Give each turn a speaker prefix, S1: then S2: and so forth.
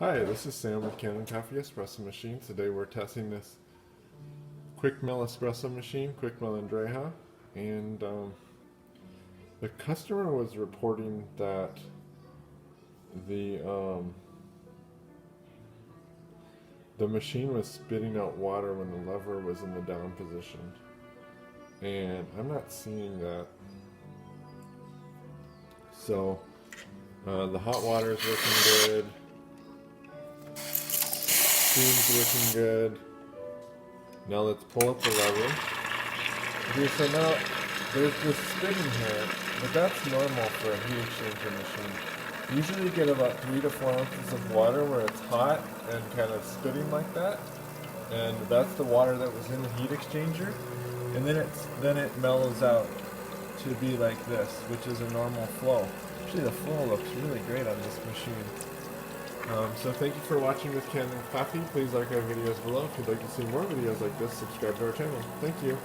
S1: Hi, this is Sam with Kanen Coffee Espresso Machine. Today we're testing this Quickmill espresso machine, Quickmill Andreja, and the customer was reporting that the the machine was spitting out water when the lever was in the down position, and I'm not seeing that. So the hot water is working good. Steam's working good. Now let's pull up the lever. Okay, so now there's this spitting here, but that's normal for a heat exchanger machine. Usually you get about 3 to 4 ounces of water where it's hot and kind of spitting like that. And that's the water that was in the heat exchanger. And then it mellows out to be like this, which is a normal flow. Actually the flow looks really great on this machine. So thank you for watching with Kanen Coffee. Please like our videos below. If you'd like to see more videos like this, subscribe to our channel. Thank you.